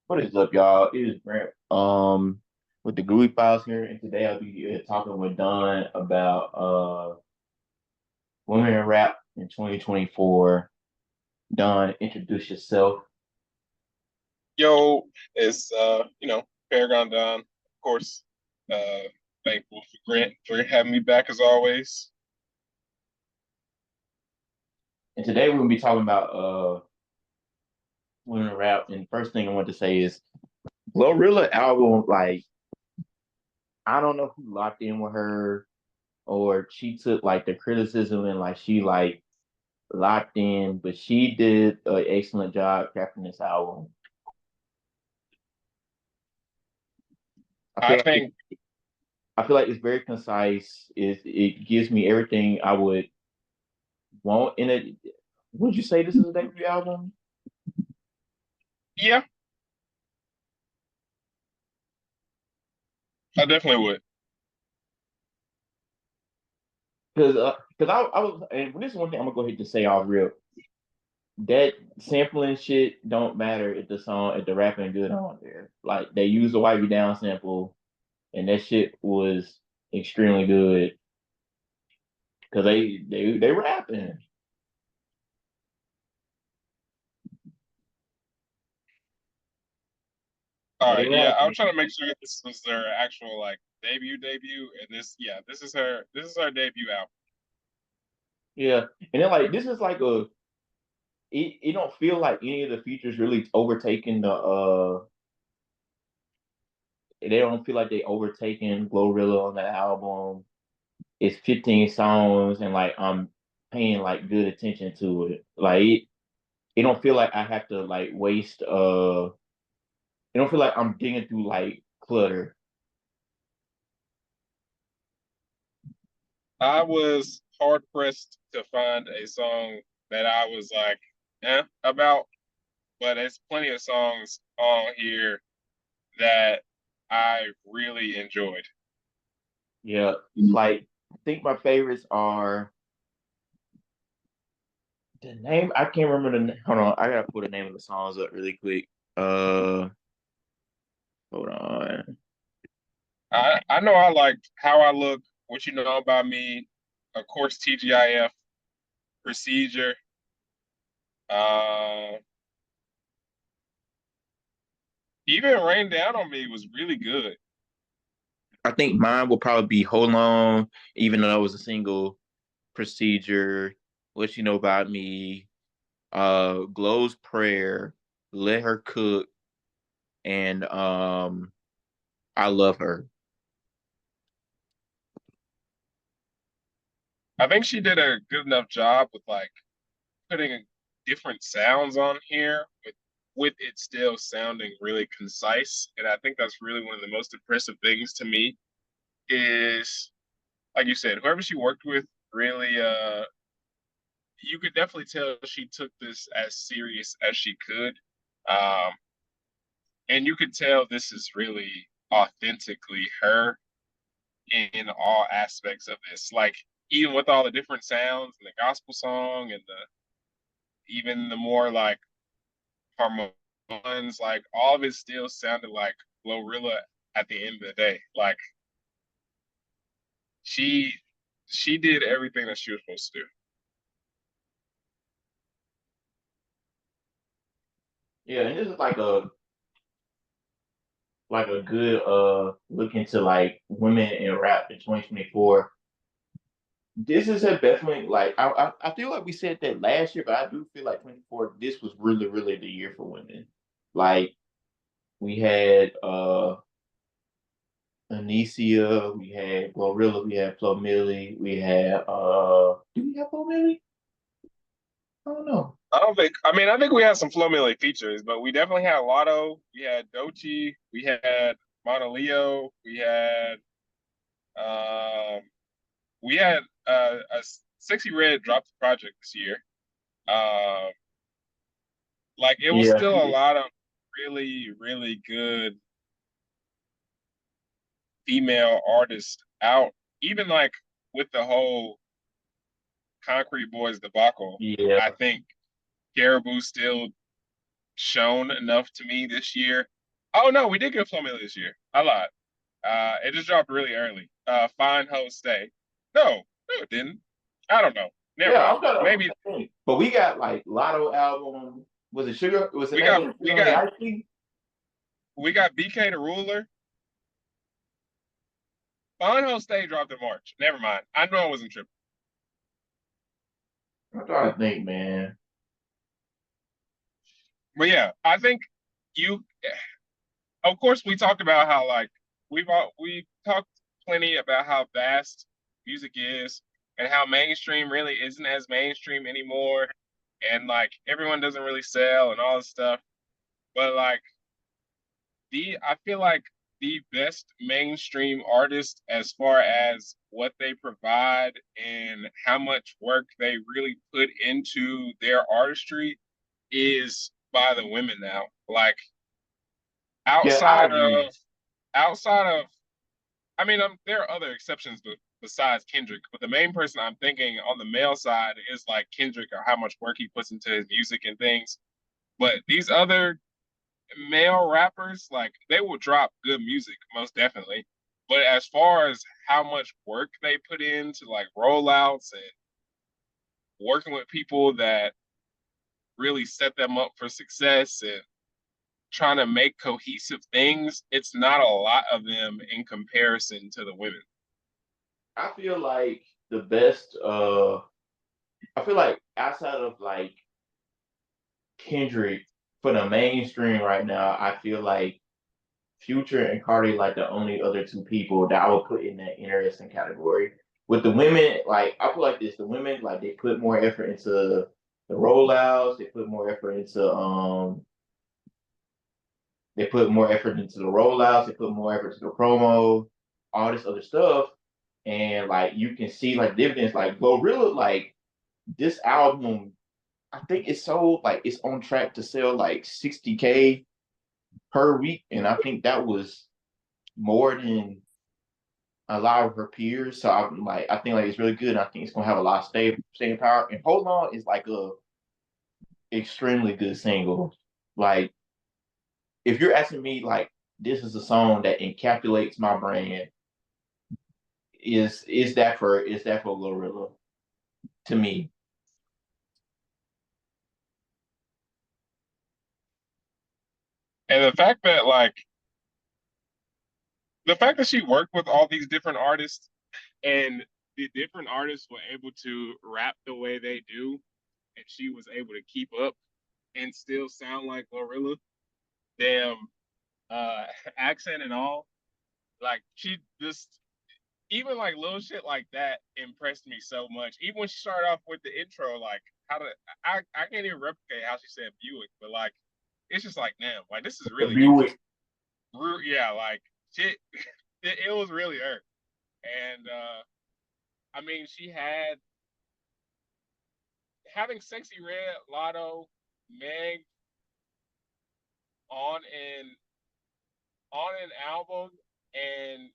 What is up, y'all? It is Brent with the Gooey Files here, and today I'll be talking with Don about women in rap in 2024. Don, introduce yourself. Yo, it's Paragon Don, of course. Uh Thankful for Grant for having me back as always. And today we're gonna be talking about women in rap. And the first thing I want to say is Glorilla album, like I don't know who locked in with her or she took like the criticism and like she like locked in, but she did an excellent job crafting this album. I I feel like think I feel like it's very concise. It gives me everything I would want in it. Would you say this is a debut album? yeah, I definitely would. Because I was, and this is one thing I'm gonna go ahead and say off real. That sampling shit don't matter if the rapping good on there. Like they used the Wipe You Down sample, and that shit was extremely good because they rapping. All They right, yeah. I was rapping. trying to make sure this was their actual like debut, and this is her debut album. Yeah, and then like this is like a it don't feel like any of the features really overtaking the they don't feel like they overtaking Glorilla on the album. It's 15 songs and like I'm paying like good attention to it. Like it don't feel like I have to like waste it don't feel like I'm digging through like clutter. I was hard pressed to find a song that I was like, about, but there's plenty of songs on here that I really enjoyed. Yeah. Like I think my favorites are the name I can't remember hold on, I gotta put the name of the songs up really quick. Uh hold on. I know I liked How I Look, What You Know About Me, of course, TGIF, Procedure. Uh, Even Rain Down on Me was really good. I think mine will probably be Hold On, even though it was a single procedure, What You Know About Me, Glow's Prayer, Let Her Cook, and I Love Her. I think she did a good enough job with like putting different sounds on here with it still sounding really concise. And I think that's really one of the most impressive things to me is like you said, whoever she worked with really you could definitely tell she took this as serious as she could. Um, and you could tell this is really authentically her in all aspects of this. Like even with all the different sounds and the gospel song and the even the more like harmonies, like all of it still sounded like Glorilla at the end of the day. Like she she did everything that she was supposed to do. Yeah, and this is like a good look into like women in rap in 2024. This is a definitely like I feel like we said that last year, but I do feel like 24 this was really the year for women. Like we had Anicia, we had Glorilla, we had Flo Milli, we had do we have Flo Milli? I don't know. I think we had some Flo Milli features, but we definitely had Lotto, we had Dochi, we had Mono Leo, um we had a Sexy Red dropped the project this year. Um like it was Yeah, still a lot of really good female artists out. Even like with the whole Concrete Boys debacle, yeah, I think Caribou still shown enough to me this year. Oh no, we did get Formula this year. I lied. It just dropped really early. Fine Ho Stay. No, no, it didn't. I don't know. Never Yeah, mind. I'm gonna Maybe think. But we got like Lotto album. Was it Sugar? Was the we name got of it we Sugar on the got Ice Cream? we got BK the Ruler. Fine Ho Stay dropped in March. Never mind. I know I wasn't tripping. I'm trying to think, man. But yeah, I think you. Of course, we talked about how like we talked plenty about how vast music is and how mainstream really isn't as mainstream anymore, and like everyone doesn't really sell and all this stuff. But like I feel like the best mainstream artist as far as what they provide and how much work they really put into their artistry is by the women now. Like Yeah, I outside agree. of outside of I mean, there are other exceptions besides Kendrick, but the main person I'm thinking on the male side is like Kendrick or how much work he puts into his music and things. But these other male rappers, like they will drop good music, most definitely. But as far as how much work they put into like rollouts and working with people that really set them up for success and trying to make cohesive things, it's not a lot of them in comparison to the women. I feel like the best. I feel like outside of like Kendrick for the mainstream right now, I feel like Future and Cardi like the only other two people that I would put in that interesting category. With the women, like I feel like this, the women like they put more effort into the rollouts, they put more effort into the rollouts, they put more effort to the promo, all this other stuff. And like you can see like dividends like Glorilla, like this album, I think it's sold like it's on track to sell like 60K per week. And I think that was more than a lot of her peers. So I'm like, I think like it's really good. I think it's gonna have a lot of staying power. And Hold On is like a extremely good single. Like if you're asking me, like this is a song that encapsulates my brand. Is that for Glorilla to me? And the fact that she worked with all these different artists and the different artists were able to rap the way they do, and she was able to keep up and still sound like Glorilla, damn, uh, accent and all. Like she just even like little shit like that impressed me so much. Even when she started off with the intro, like how to I can't even replicate how she said Buick, but like it's just like damn, like this is The really Buick. yeah, like shit. It was really her, and I mean she had having Sexy Red, Lotto, Meg on an album and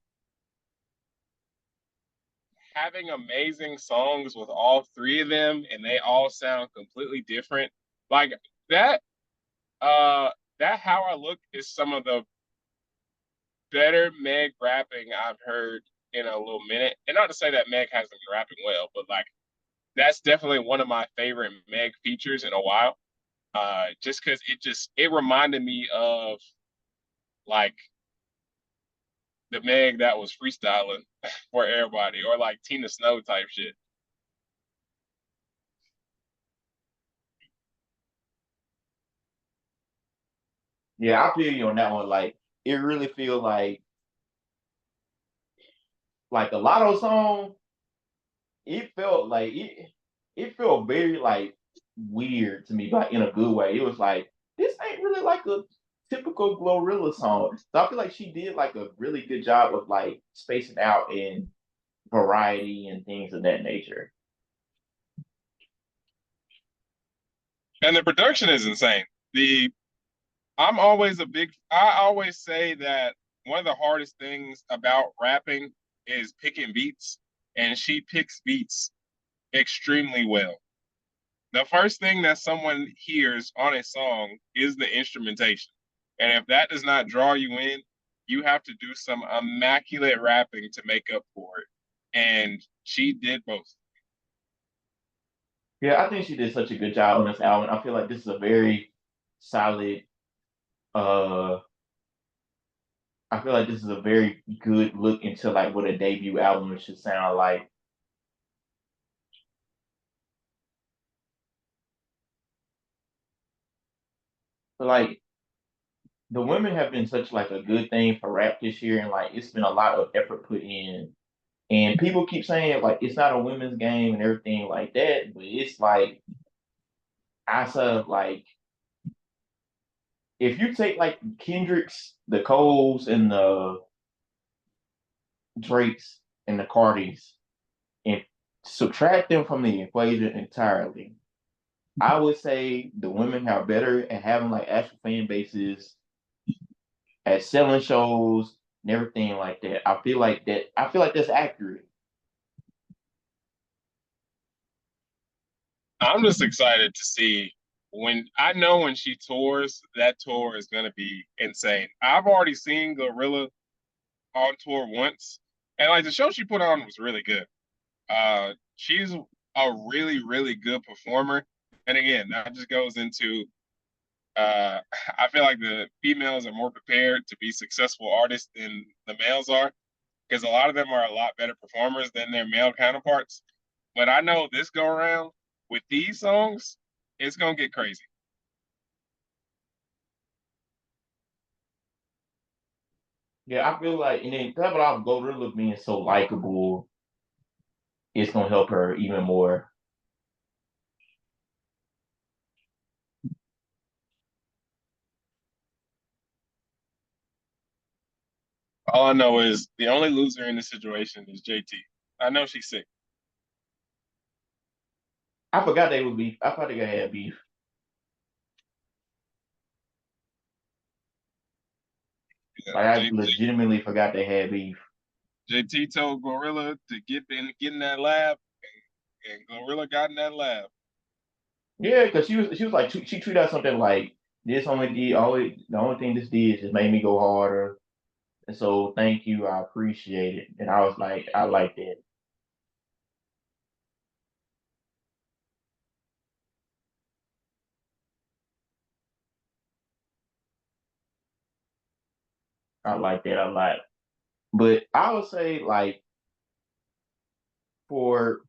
having amazing songs with all three of them and they all sound completely different. Like that uh that How I Look is some of the better Meg rapping I've heard in a little minute. And not to say that Meg hasn't been rapping well, but like that's definitely one of my favorite Meg features in a while. Just because it reminded me of like the Meg that was freestyling for everybody, or like Tina Snow type shit. Yeah, I feel you on that one. Like it really feel like a Lotto song. It felt very like weird to me, but in a good way. It was like this ain't really like a typical Glorilla song. So I feel like she did like a really good job of like spacing out in variety and things of that nature. And the production is insane. The I always say that one of the hardest things about rapping is picking beats, and she picks beats extremely well. The first thing that someone hears on a song is the instrumentation. And if that does not draw you in, you have to do some immaculate rapping to make up for it. And she did both. Yeah, I think she did such a good job on this album. I feel like this is a very solid. Uh, I feel like this is a very good look into like what a debut album should sound like. But like the women have been such like a good thing for rap this year, and like it's been a lot of effort put in. And people keep saying like it's not a women's game and everything like that, but it's like I said like if you take like Kendrick's, the Coles, and the Drakes and the Cardis and subtract them from the equation entirely, I would say the women are better at having like actual fan bases, at selling shows and everything like that. I feel like that. I feel like that's accurate. I'm just excited to see when I know when she tours, that tour is going to be insane. I've already seen Glorilla on tour once, and like the show she put on was really good. She's a really, really good performer. And again, that just goes into uh, I feel like the females are more prepared to be successful artists than the males are because a lot of them are a lot better performers than their male counterparts. But I know this go around with these songs, it's gonna get crazy. Yeah, I feel like, and then top it off, Glorilla being so likable, it's gonna help her even more. All I know is the only loser in this situation is JT. I know she's sick. I forgot they would beef. I thought they had beef. Yeah, Like I legitimately forgot they had beef. JT told Gorilla to get in that lab, and Gorilla got in that lab. Yeah, because she was like she tweeted out something like this only did only the only thing this did is just made me go harder. And so thank you, I appreciate it. And I was like, I like that. I like that a lot. But I would say like for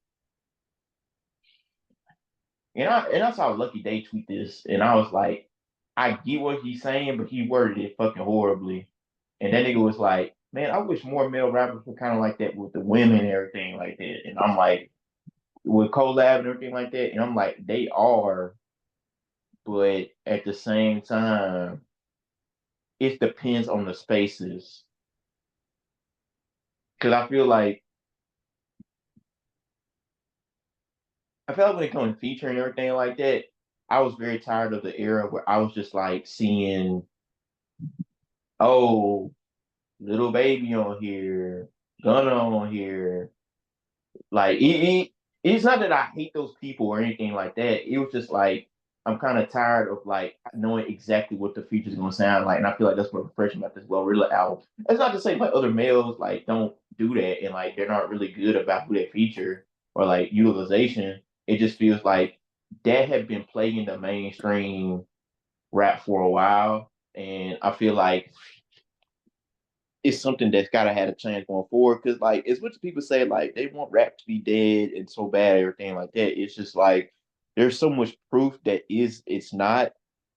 and I saw Lucky Day tweet this and I was like, I get what he's saying, but he worded it fucking horribly. And that nigga was like, man, I wish more male rappers were kind of like that with the women and everything like that. And I'm like, with collab and everything like that. And I'm like, they are, but at the same time, it depends on the spaces. Because I feel like when it comes to feature and everything like that, I was very tired of the era where I was just like seeing, oh, little baby on here, Gunna on here. Like it's not that I hate those people or anything like that. It was just like I'm kind of tired of like knowing exactly what the feature's gonna sound like, and I feel like that's what refreshing about this Glorilla album. It's not to say like other males like don't do that and like they're not really good about who they feature or like utilization. It just feels like that had been plaguing the mainstream rap for a while, and I feel like it's something that's gotta have a chance going forward. Cause like as much as people say like they want rap to be dead and so bad, everything like that, it's just like there's so much proof that it's not.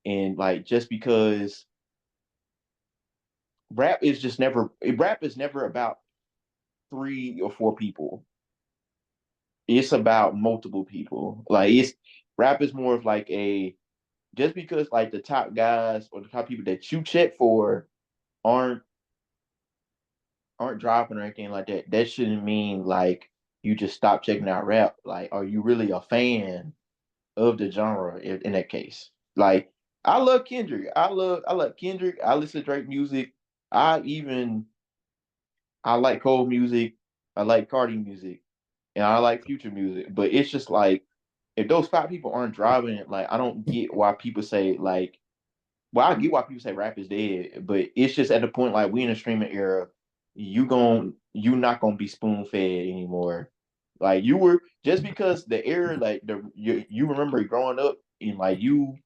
And like just because rap is never about three or four people. It's about multiple people. Like it's rap is more of like a just because like the top guys or the top people that you check for aren't aren't dropping or anything like that, that shouldn't mean like you just stop checking out rap. Like, are you really a fan of the genre in that case? Like, I love Kendrick. I love Kendrick. I listen to Drake music. I even I like Cole music. I like Cardi music, and I like Future music. But it's just like if those five people aren't driving it, like I don't get why people say like well, I get why people say rap is dead, but it's just at the point like we in a streaming era, you not gonna be spoon fed anymore. Like you were just because the era like you remember growing up and like you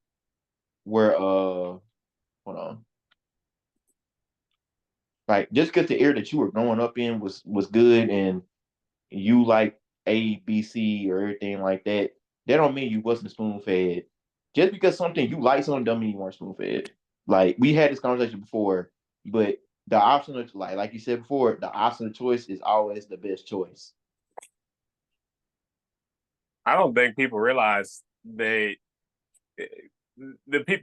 were hold on like just because the era that you were growing up in was good and you like A B C or everything like that, that don't mean you wasn't spoon fed. Just because something you like something don't mean you weren't spoon fed. Like we had this conversation before, but the option of like you said before, the option of choice is always the best choice. I don't think people realize the things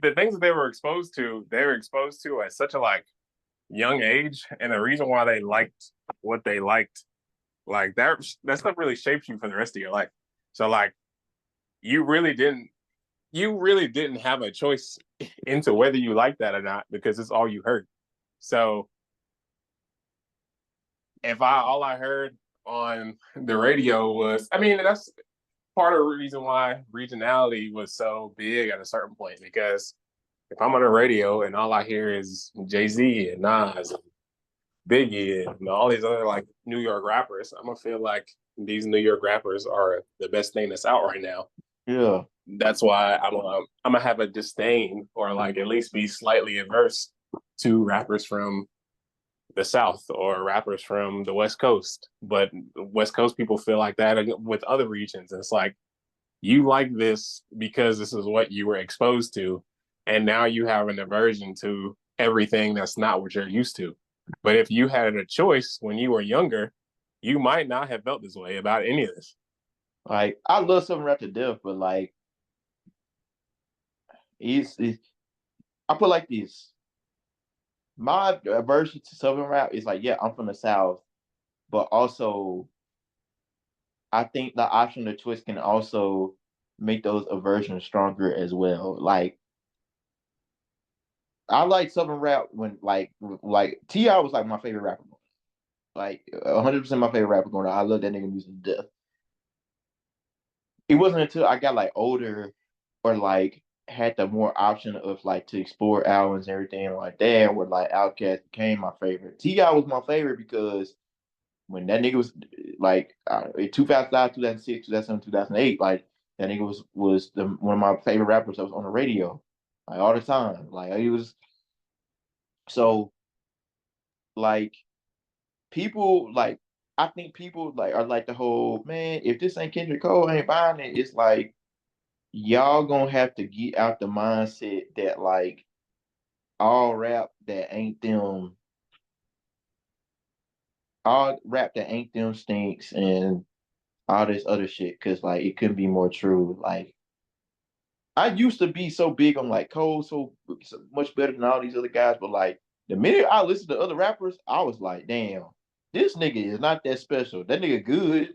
that they were exposed to at such a like young age, and the reason why they liked what they liked, like that stuff really shapes you for the rest of your life. So like you really didn't you really didn't have a choice into whether you like that or not because it's all you heard. So if I all I heard on the radio was, I mean, that's part of the reason why regionality was so big at a certain point because if I'm on the radio and all I hear is Jay Z and Nas and Biggie and all these other like New York rappers, I'm gonna feel like these New York rappers are the best thing that's out right now. Yeah. That's why I'm gonna have a disdain or like at least be slightly averse to rappers from the South or rappers from the West Coast. But West Coast people feel like that with other regions. And it's like, you like this because this is what you were exposed to. And now you have an aversion to everything that's not what you're used to. But if you had a choice when you were younger, you might not have felt this way about any of this. Like I love Southern rap to death, but like it's I put like this. My aversion to Southern rap is like, yeah, I'm from the South, but also I think the option of twist can also make those aversions stronger as well. Like I like Southern rap when like Ti was like my favorite rapper. Like 100% my favorite rapper going on. I love that nigga music to death. It wasn't until I got like older or like had the more option of like to explore albums and everything like that where like Outkast became my favorite. Ti was my favorite because when that nigga was like 2005, 2006, 2007, 2008, like that nigga was one of my favorite rappers that was on the radio like all the time. Like he was so like people like I think people like are like the whole man, if this ain't Kendrick Cole, I ain't buying it. It's like y'all gonna have to get out the mindset that like all rap that ain't them, all rap that ain't them stinks and all this other shit. Cause like it couldn't be more true. Like I used to be so big on like Cole, so much better than all these other guys, but like the minute I listened to other rappers, I was like, damn, this nigga is not that special. That nigga good,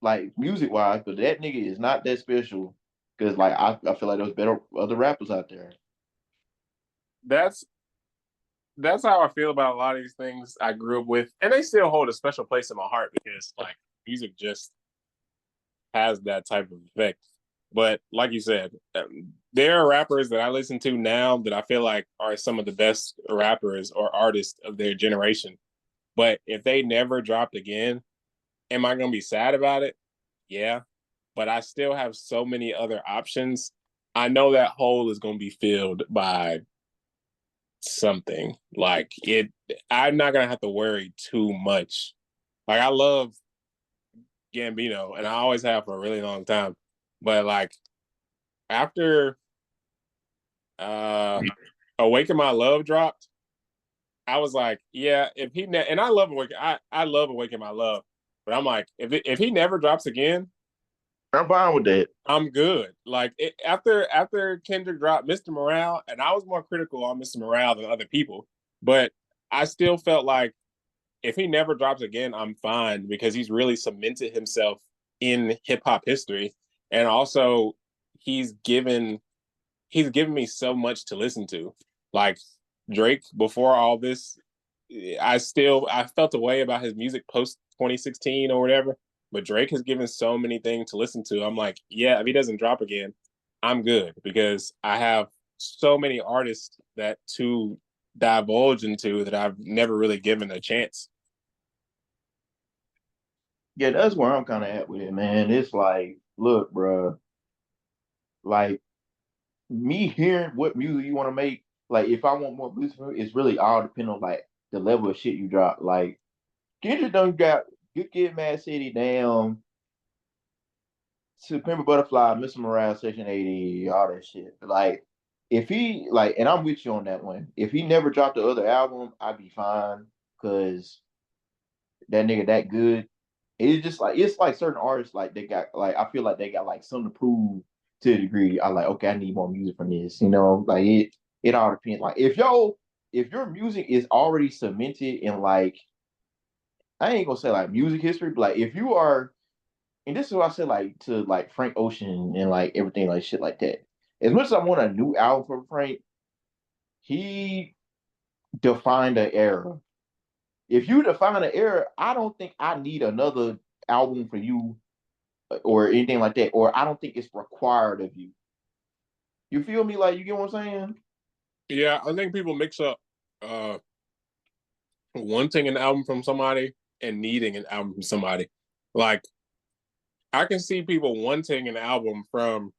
like music wise, but that nigga is not that special. Cause like I feel like there's better other rappers out there. That's that's how I feel about a lot of these things I grew up with. And they still hold a special place in my heart because like music just has that type of effect. But like you said, there are rappers that I listen to now that I feel like are some of the best rappers or artists of their generation. But if they never dropped again, am I going to be sad about it? Yeah. But I still have so many other options. I know that hole is going to be filled by something. Like it, I'm not going to have to worry too much. Like I love Gambino, and I always have for a really long time. But like after uh Awaken My Love dropped, I was like, yeah, if and I love I love Awaken My Love, but I'm like, if he never drops again, I'm fine with that. I'm good. Like after Kendrick dropped Mr. Morale, and I was more critical on Mr. Morale than other people, but I still felt like if he never drops again, I'm fine because he's really cemented himself in hip hop history, and also he's given he's given me so much to listen to. Like Drake before all this, I felt a way about his music post 2016 or whatever. But Drake has given so many things to listen to. I'm like, yeah, if he doesn't drop again, I'm good because I have so many artists that to divulge into that I've never really given a chance. Yeah, that's where I'm kind of at with it, man. It's like, look, bro, like me hearing what music you want to make. Like, if I want more music, it's really all depending on like the level of shit you drop. Like, Kendrick done got Good Kid, Mad City, damn, to Pimp a Butterfly, Mr. Morale, Section 80, all that shit. Like, if he like, and I'm with you on that one. If he never dropped the other album, I'd be fine because that nigga that good. It's just like it's like certain artists like they got like I feel like they got like something to prove to a degree. I like okay, I need more music from this. You know, like it all depends. Like if your music is already cemented in like I ain't gonna say like music history, but like if you are and this is what I said like to like Frank Ocean and like everything like shit like that. As much as I want a new album from Frank, he defined an era. If you define an era, I don't think I need another album for you or anything like that, or I don't think it's required of you. You feel me? Like you get what I'm saying? Yeah, I think people mix up uh wanting an album from somebody and needing an album from somebody. Like I can see people wanting an album from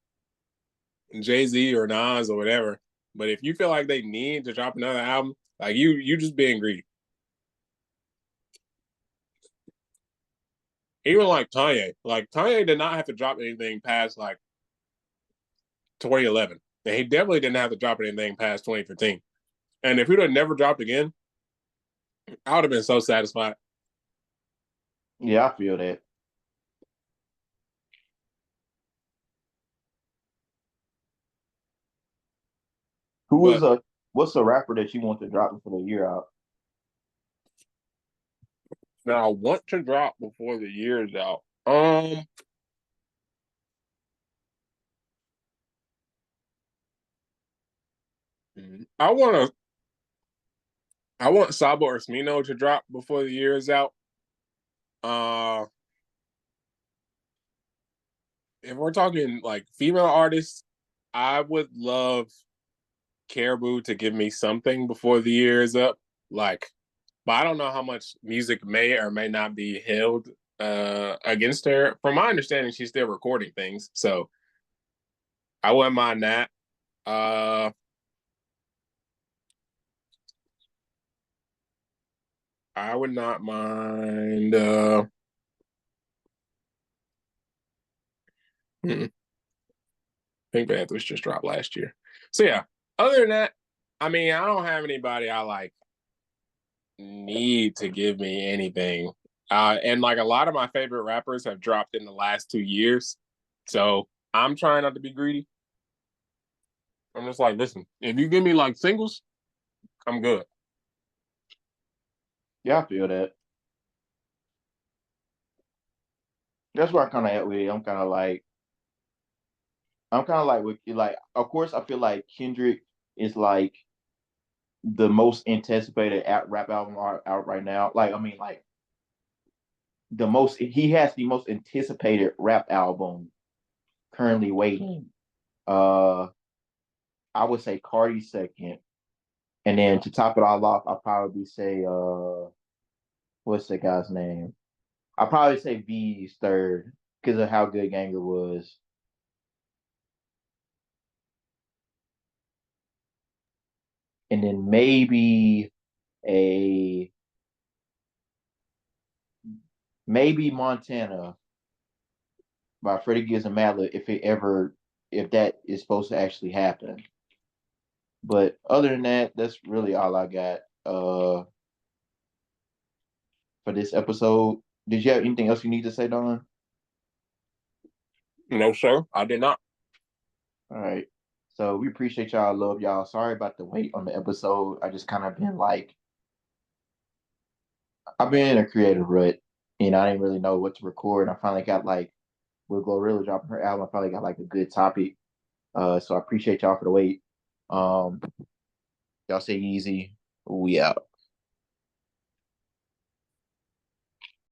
Jay-Z or Nas or whatever, but if you feel like they need to drop another album, like you just being greedy. Even like Kanye did not have to drop anything past like 2011. And he definitely didn't have to drop anything past 2015. And if he'd have never dropped again, I would have been so satisfied. Yeah, I feel that. Who is But a what's a rapper that you want to drop before the year out? now I want to drop before the year is out. I want to I want Sabo or Smino to drop before the year is out. Uh, if we're talking like female artists, I would love Caribou to give me something before the year is up. Like, but I don't know how much music may or may not be held against her. From my understanding, she's still recording things, so I wouldn't mind that. Uh, I would not mind. Pink Panthers just dropped last year. So yeah. Other than that, I mean, I don't have anybody I like need to give me anything. And like a lot of my favorite rappers have dropped in the last 2 years. So I'm trying not to be greedy. I'm just like, listen, if you give me like singles, I'm good. Yeah, I feel that. That's where I kind of at with it. I'm kind of like with like of course I feel like Kendrick is like the most anticipated rap album out right now. Like I mean like the most he has the most anticipated rap album currently waiting. Uh I would say Cardi second. And then to top it all off, I'll probably say what's the guy's name? I'll probably say V's third because of how good Ganger was. And then a maybe Montana by Freddie Gibbs and Madlib if that is supposed to actually happen. But other than that, that's really all I got for this episode. Did you have anything else you need to say, Don? No, sir, I did not. All right. So we appreciate y'all. Love y'all. Sorry about the wait on the episode. I just kind of been like, I've been in a creative rut and I didn't really know what to record. I finally got like, with Glorilla dropping her album, I finally got like a good topic. So I appreciate y'all for the wait. Um, y'all stay easy. We out.